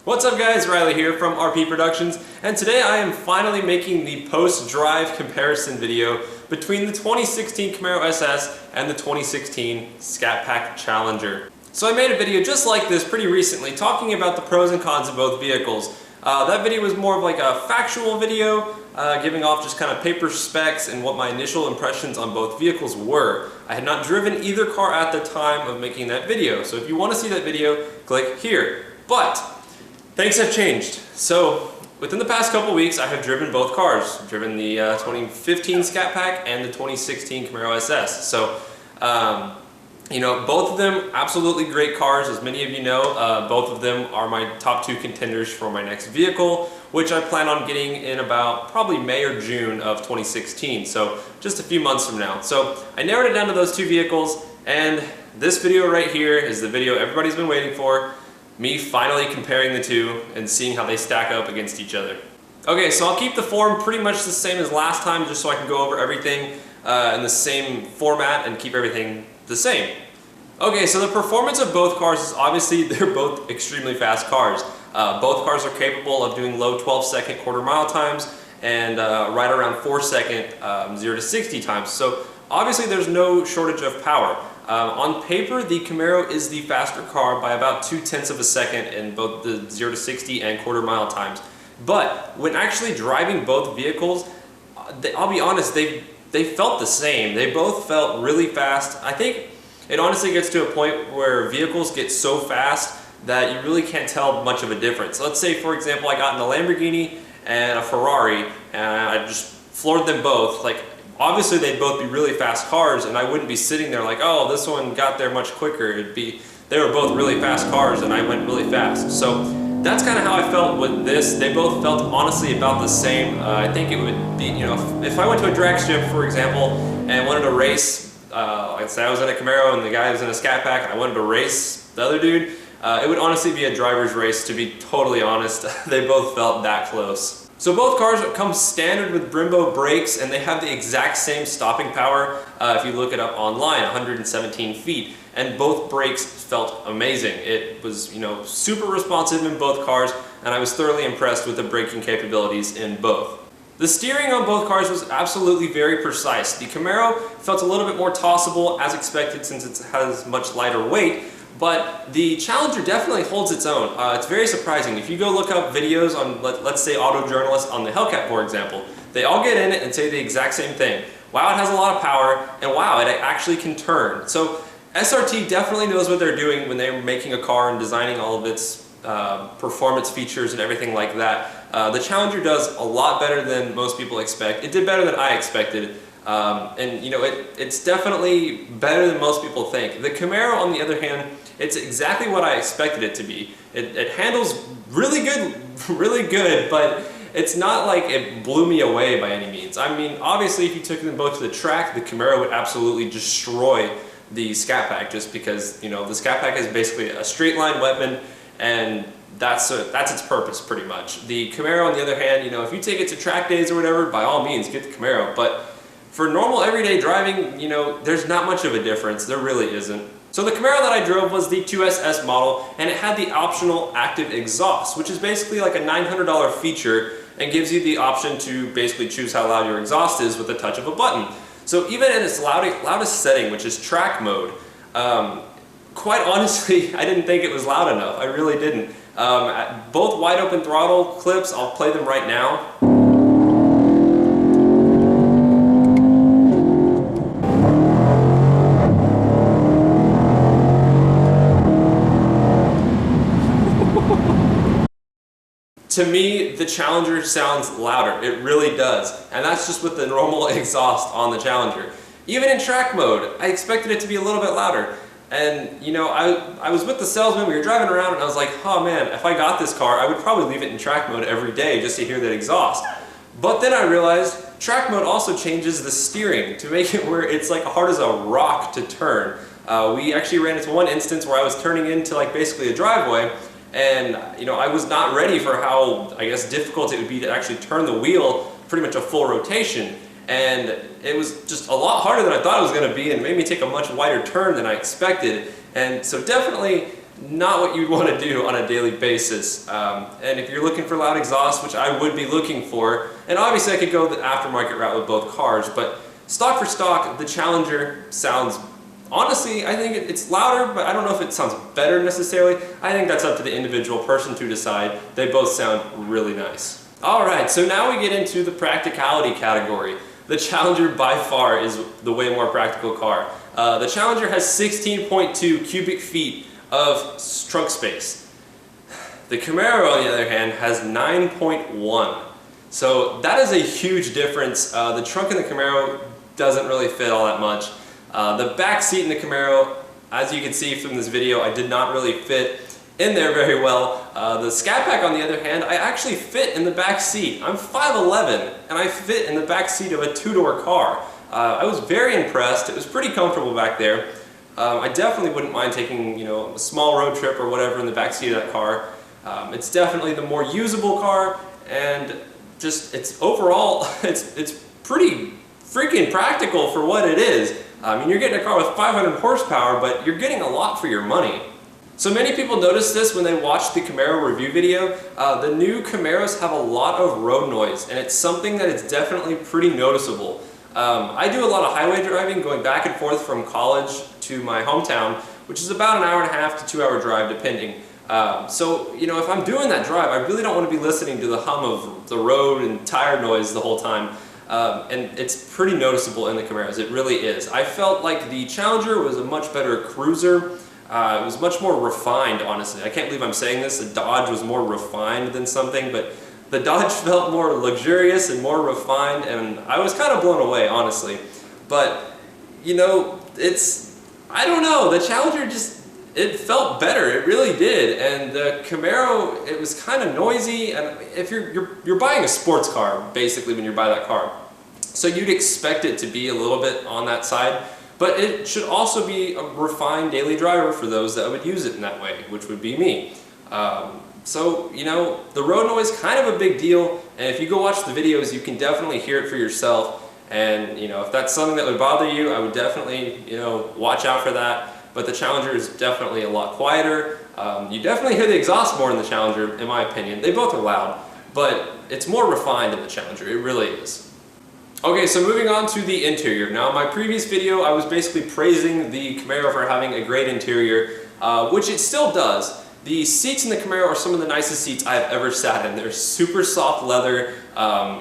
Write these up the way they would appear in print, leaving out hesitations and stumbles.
What's up guys, Riley here from RP Productions, and today I am finally making the post-drive comparison video between the 2016 Camaro SS and the 2016 Scat Pack Challenger. So I made a video just like this pretty recently talking about the pros and cons of both vehicles. That video was more of like a factual video, giving off just kind of paper specs and what my initial impressions on both vehicles were. I had not driven either car at the time of making that video, so if you want to see that video, click here. But things have changed. So within the past couple weeks, I have driven both cars. I've driven the 2015 Scat Pack and the 2016 Camaro SS. So, you know, both of them absolutely great cars. As many of you know, both of them are my top two contenders for my next vehicle, which I plan on getting in about probably May or June of 2016. So just a few months from now. So I narrowed it down to those two vehicles, and this video right here is the video everybody's been waiting for. Me finally comparing the two and seeing how they stack up against each other. Okay, so I'll keep the form pretty much the same as last time, just so I can go over everything in the same format and keep everything the same. Okay, so the performance of both cars is obviously they're both extremely fast cars. Both cars are capable of doing low 12-second quarter-mile times and right around 4-second 0 to 60 times. So obviously there's no shortage of power. On paper, the Camaro is the faster car by about 0.2 of a second in both the 0 to 60 and quarter-mile times. But when actually driving both vehicles, I'll be honest, they felt the same. They both felt really fast. I think it honestly gets to a point where vehicles get so fast that you really can't tell much of a difference. Let's say, for example, I got in a Lamborghini and a Ferrari, and I just floored them both. Like, obviously they'd both be really fast cars, and I wouldn't be sitting there like, oh, this one got there much quicker. They were both really fast cars and I went really fast. So that's kind of how I felt with this. They both felt honestly about the same. I think it would be, you know, if I went to a drag strip, for example, and wanted to race, like say I was in a Camaro and the guy was in a Scat Pack and I wanted to race the other dude, it would honestly be a driver's race, to be totally honest. They both felt that close. So both cars come standard with Brembo brakes, and they have the exact same stopping power if you look it up online, 117 feet. And both brakes felt amazing. It was, you know, super responsive in both cars, and I was thoroughly impressed with the braking capabilities in both. The steering on both cars was absolutely very precise. The Camaro felt a little bit more tossable as expected since it has much lighter weight, but the Challenger definitely holds its own. It's very surprising. If you go look up videos on, let's say, auto journalists on the Hellcat, for example, they all get in it and say the exact same thing. Wow, it has a lot of power, and wow, it actually can turn. So SRT definitely knows what they're doing when they're making a car and designing all of its performance features and everything like that. The Challenger does a lot better than most people expect. It did better than I expected. And you know, it's definitely better than most people think. The Camaro, on the other hand, it's exactly what I expected it to be. It handles really good, but it's not like it blew me away by any means. I mean, obviously if you took them both to the track, the Camaro would absolutely destroy the Scat Pack, just because, you know, the Scat Pack is basically a straight line weapon, and that's its purpose pretty much. The Camaro, on the other hand, you know, if you take it to track days or whatever, by all means get the Camaro, but for normal everyday driving, you know, there's not much of a difference. There really isn't. So the Camaro that I drove was the 2SS model, and it had the optional active exhaust, which is basically like a $900 feature and gives you the option to basically choose how loud your exhaust is with the touch of a button. So even in its loudest setting, which is track mode, quite honestly, I didn't think it was loud enough. I really didn't. Both wide open throttle clips, I'll play them right now. To me, the Challenger sounds louder. It really does. And that's just with the normal exhaust on the Challenger. Even in track mode, I expected it to be a little bit louder. And you know, I was with the salesman, we were driving around, and I was like, oh man, if I got this car, I would probably leave it in track mode every day just to hear that exhaust. But then I realized track mode also changes the steering to make it where it's like hard as a rock to turn. We actually ran into one instance where I was turning into like basically a driveway, and you know, I was not ready for how, I guess, difficult it would be to actually turn the wheel pretty much a full rotation. And it was just a lot harder than I thought it was going to be, and it made me take a much wider turn than I expected. And so definitely not what you'd want to do on a daily basis. And if you're looking for loud exhaust, which I would be looking for, and obviously I could go the aftermarket route with both cars, but stock for stock, the Challenger sounds, honestly, I think it's louder, but I don't know if it sounds better necessarily. I think that's up to the individual person to decide. They both sound really nice. Alright, so now we get into the practicality category. The Challenger by far is the way more practical car. The Challenger has 16.2 cubic feet of trunk space. The Camaro, on the other hand, has 9.1. So that is a huge difference. The trunk in the Camaro doesn't really fit all that much. The back seat in the Camaro, as you can see from this video, I did not really fit in there very well. The Scat Pack, on the other hand, I actually fit in the back seat. I'm 5'11", and I fit in the back seat of a two-door car. I was very impressed. It was pretty comfortable back there. I definitely wouldn't mind taking, you know, a small road trip or whatever in the back seat of that car. It's definitely the more usable car, and just it's overall it's pretty freaking practical for what it is. I mean, you're getting a car with 500 horsepower, but you're getting a lot for your money. So many people notice this when they watch the Camaro review video. The new Camaros have a lot of road noise, and it's something that is definitely pretty noticeable. I do a lot of highway driving, going back and forth from college to my hometown, which is about an 1.5 to 2 hour drive depending. So, you know, if I'm doing that drive, I really don't want to be listening to the hum of the road and tire noise the whole time. And it's pretty noticeable in the Camaros, it really is. I felt like the Challenger was a much better cruiser. It was much more refined, honestly. I can't believe I'm saying this. The Dodge was more refined than something, but the Dodge felt more luxurious and more refined, and I was kind of blown away, honestly. But, you know, I don't know, the Challenger it felt better, it really did. And the Camaro, it was kind of noisy, and if you're buying a sports car, basically, when you buy that car. So you'd expect it to be a little bit on that side, but it should also be a refined daily driver for those that would use it in that way, which would be me. So, you know, the road noise, kind of a big deal, and if you go watch the videos, you can definitely hear it for yourself. And, you know, if that's something that would bother you, I would definitely, you know, watch out for that. But the Challenger is definitely a lot quieter. You definitely hear the exhaust more in the Challenger, in my opinion. They both are loud, but it's more refined in the Challenger, it really is. Okay, so moving on to the interior. Now, in my previous video, I was basically praising the Camaro for having a great interior, which it still does. The seats in the Camaro are some of the nicest seats I've ever sat in. They're super soft leather.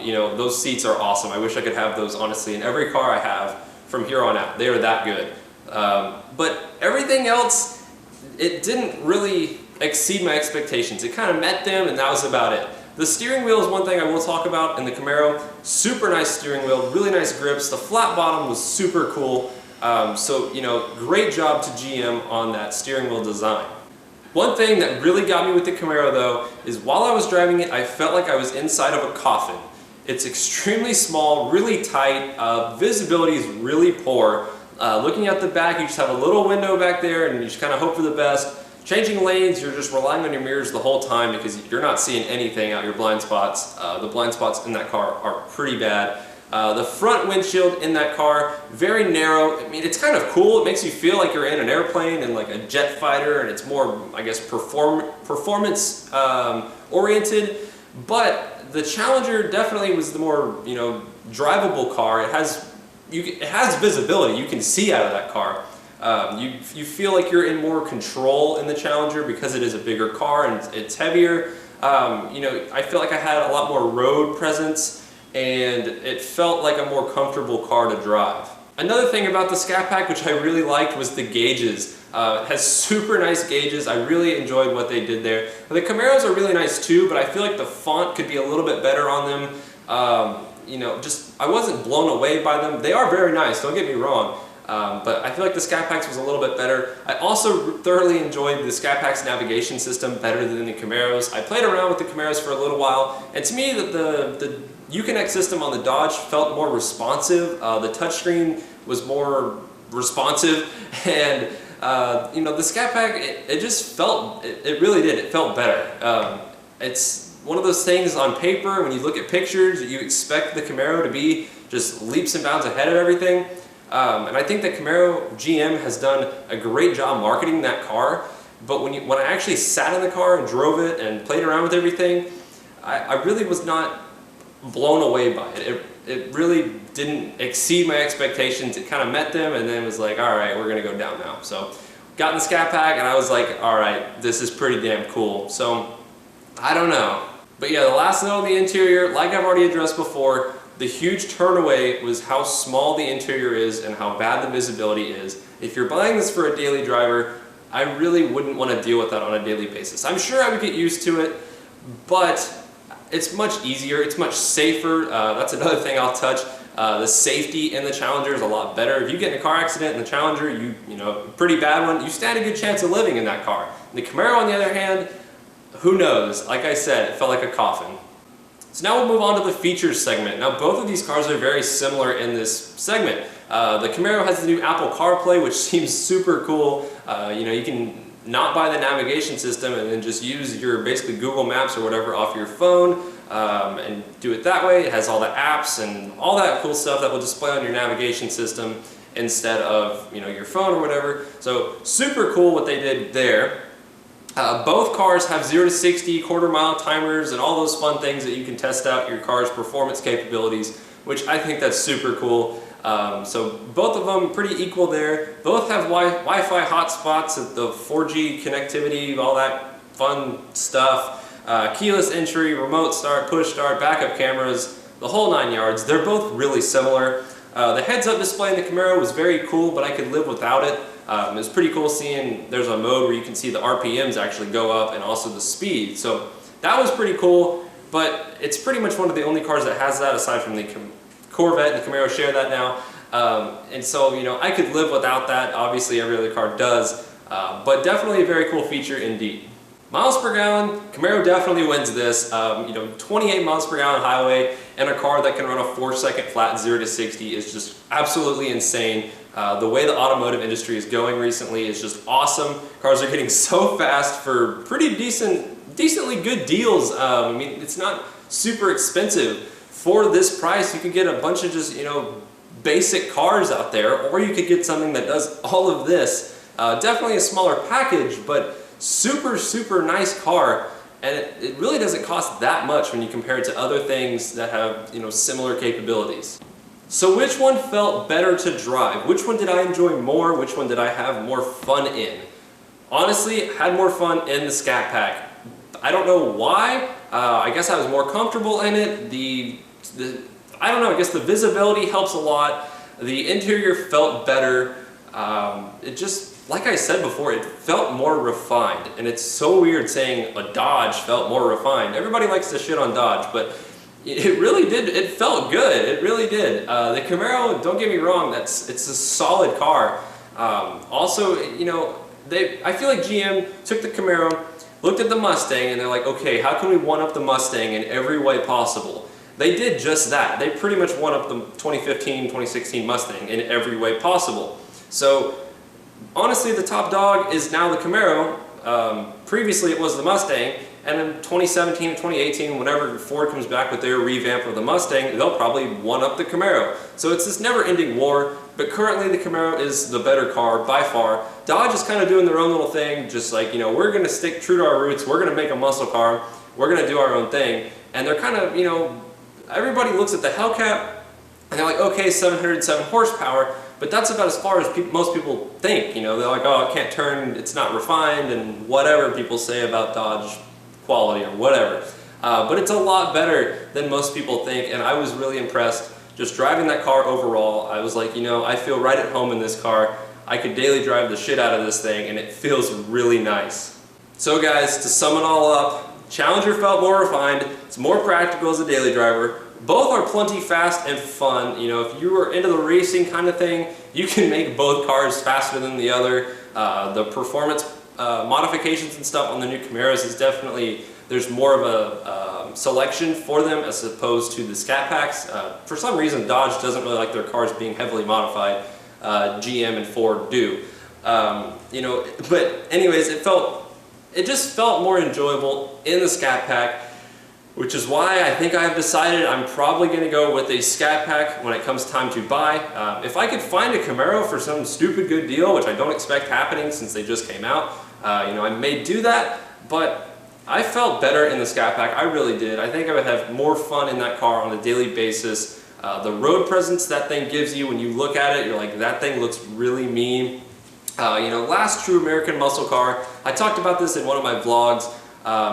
You know, those seats are awesome. I wish I could have those, honestly, in every car I have from here on out. They are that good. But everything else, it didn't really exceed my expectations. It kind of met them, and that was about it. The steering wheel is one thing I will talk about in the Camaro. Super nice steering wheel, really nice grips. The flat bottom was super cool. So, you know, great job to GM on that steering wheel design. One thing that really got me with the Camaro, though, is while I was driving it, I felt like I was inside of a coffin. It's extremely small, really tight, visibility is really poor. Looking at the back, you just have a little window back there and you just kind of hope for the best. Changing lanes, you're just relying on your mirrors the whole time because you're not seeing anything out your blind spots. The blind spots in that car are pretty bad. The front windshield in that car, very narrow. I mean, it's kind of cool. It makes you feel like you're in an airplane and like a jet fighter, and it's more, I guess, performance oriented. But the Challenger definitely was the more, you know, drivable car. It has visibility. You can see out of that car. You feel like you're in more control in the Challenger because it is a bigger car and it's heavier. You know, I feel like I had a lot more road presence, and it felt like a more comfortable car to drive. Another thing about the Scat Pack which I really liked was the gauges. It has super nice gauges. I really enjoyed what they did there. The Camaros are really nice too, but I feel like the font could be a little bit better on them. You know, I wasn't blown away by them. They are very nice, don't get me wrong. But I feel like the Scat Pack's was a little bit better. I also thoroughly enjoyed the Scat Pack's navigation system better than the Camaros. I played around with the Camaros for a little while, and to me the Uconnect system on the Dodge felt more responsive. The touchscreen was more responsive, and you know, the Scat Pack, it just felt, it really did, it felt better. It's one of those things on paper, when you look at pictures, you expect the Camaro to be just leaps and bounds ahead of everything. And I think that Camaro GM has done a great job marketing that car. but when I actually sat in the car and drove it and played around with everything, I really was not blown away by it. It really didn't exceed my expectations. It kind of met them and then was like, all right, we're gonna go down now. So got in the Scat Pack and I was like, all right, this is pretty damn cool. So I don't know. But yeah, the last note on the interior, like I've already addressed before, the huge turnaway was how small the interior is and how bad the visibility is. If you're buying this for a daily driver, I really wouldn't want to deal with that on a daily basis. I'm sure I would get used to it, but it's much easier, it's much safer. That's another thing I'll touch. The safety in the Challenger is a lot better. If you get in a car accident in the Challenger, you know, a pretty bad one, you stand a good chance of living in that car. The Camaro, on the other hand, who knows? Like I said, it felt like a coffin. So now we'll move on to the features segment. Now both of these cars are very similar in this segment. The Camaro has the new Apple CarPlay, which seems super cool. You know, you can not buy the navigation system and then just use your basically Google Maps or whatever off your phone and do it that way. It has all the apps and all that cool stuff that will display on your navigation system instead of, you know, your phone or whatever. So super cool what they did there. Both cars have 0 to 60 quarter-mile timers and all those fun things that you can test out your car's performance capabilities, which I think that's super cool. So both of them pretty equal there. Both have Wi-Fi hotspots, the 4G connectivity, all that fun stuff. Keyless entry, remote start, push start, backup cameras, the whole 9 yards. They're both really similar. The heads-up display in the Camaro was very cool, but I could live without it. It was pretty cool seeing there's a mode where you can see the RPMs actually go up and also the speed. So that was pretty cool, but it's pretty much one of the only cars that has that aside from the Corvette. The Camaro share that now. And so, you know, I could live without that. Obviously every other car does, but definitely a very cool feature indeed. Miles per gallon, Camaro definitely wins this. You know, 28 miles per gallon highway and a car that can run a 4-second flat 0 to 60 is just absolutely insane. The way the automotive industry is going recently is just awesome. Cars are getting so fast for pretty decently good deals. I mean, it's not super expensive. For this price, you could get a bunch of just, you know, basic cars out there, or you could get something that does all of this. Definitely a smaller package, but super nice car, and it really doesn't cost that much when you compare it to other things that have, you know, similar capabilities. So which one felt better to drive? Which one did I enjoy more? Which one did I have more fun in? Honestly, had more fun in the Scat Pack. I don't know why. I guess I was more comfortable in it. I don't know, I guess the visibility helps a lot. The interior felt better. It just, like I said before, it felt more refined. And it's so weird saying a Dodge felt more refined. Everybody likes to shit on Dodge, but it really did, it felt good, it really did. The Camaro, don't get me wrong, it's a solid car. Also, you know, I feel like GM took the Camaro, looked at the Mustang, and they're like, okay, how can we one-up the Mustang in every way possible? They did just that. They pretty much one-up the 2015, 2016 Mustang in every way possible. So, honestly, the top dog is now the Camaro. Previously, it was the Mustang. And in 2017 and 2018, whenever Ford comes back with their revamp of the Mustang, they'll probably one-up the Camaro. So it's this never-ending war, but currently the Camaro is the better car by far. Dodge is kind of doing their own little thing, just like, you know, we're going to stick true to our roots, we're going to make a muscle car, we're going to do our own thing. And they're kind of, you know, everybody looks at the Hellcat, and they're like, okay, 707 horsepower, but that's about as far as most people think. You know, they're like, oh, it can't turn, it's not refined, and whatever people say about Dodge quality or whatever. But it's a lot better than most people think, and I was really impressed just driving that car overall. I was like, you know, I feel right at home in this car. I could daily drive the shit out of this thing, and it feels really nice. So guys, to sum it all up, Challenger felt more refined, it's more practical as a daily driver. Both are plenty fast and fun. You know, if you were into the racing kind of thing, you can make both cars faster than the other. The performance modifications and stuff on the new Camaros is definitely, there's more of a selection for them as opposed to the Scat Packs. For some reason, Dodge doesn't really like their cars being heavily modified. GM and Ford do. You know, but anyways, it just felt more enjoyable in the Scat Pack, which is why I think I've decided I'm probably going to go with a Scat Pack when it comes time to buy. If I could find a Camaro for some stupid good deal, which I don't expect happening since they just came out, I may do that, but I felt better in the Scat Pack. I really did. I think I would have more fun in that car on a daily basis. The road presence that thing gives you, when you look at it, you're like, that thing looks really mean. Last true American muscle car, I talked about this in one of my vlogs.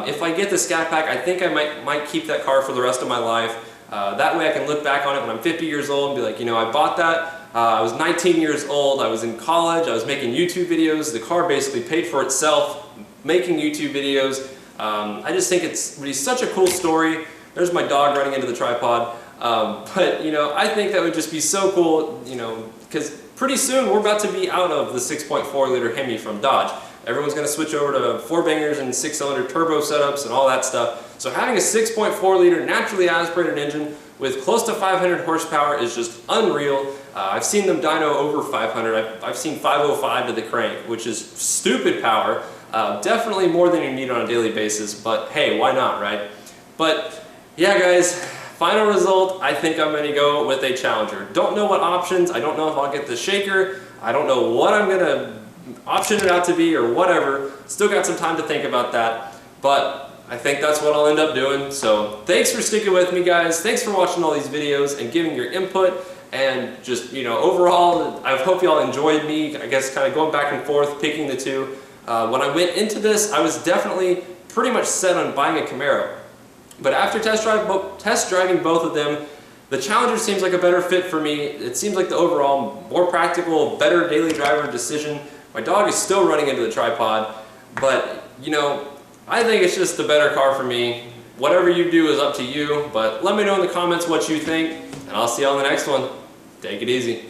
If I get the Scat Pack, I think I might keep that car for the rest of my life. That way I can look back on it when I'm 50 years old and be like, I bought that. I was 19 years old, I was in college, I was making YouTube videos. The car basically paid for itself making YouTube videos. I just think it's really such a cool story. There's my dog running into the tripod. But I think that would just be so cool, because pretty soon we're about to be out of the 6.4 liter Hemi from Dodge. Everyone's going to switch over to 4-bangers and 6-cylinder turbo setups and all that stuff. So having a 6.4 liter naturally aspirated engine with close to 500 horsepower is just unreal. I've seen them dyno over 500. I've seen 505 to the crank, which is stupid power. Definitely more than you need on a daily basis, but hey, why not, right? But yeah, guys, final result, I think I'm going to go with a Challenger. Don't know what options. I don't know if I'll get the shaker. I don't know what I'm going to option it out to be or whatever. Still got some time to think about that, but I think that's what I'll end up doing. So thanks for sticking with me, guys. Thanks for watching all these videos and giving your input, and just overall I hope y'all enjoyed me, I guess, kind of going back and forth picking the two. When I went into this, I was definitely pretty much set on buying a Camaro, but after test driving both of them, the Challenger seems like a better fit for me. It seems like the overall more practical, better daily driver decision. My dog is still running into the tripod, but I think it's just the better car for me. Whatever you do is up to you, but let me know in the comments what you think, and I'll see you on the next one. Take it easy.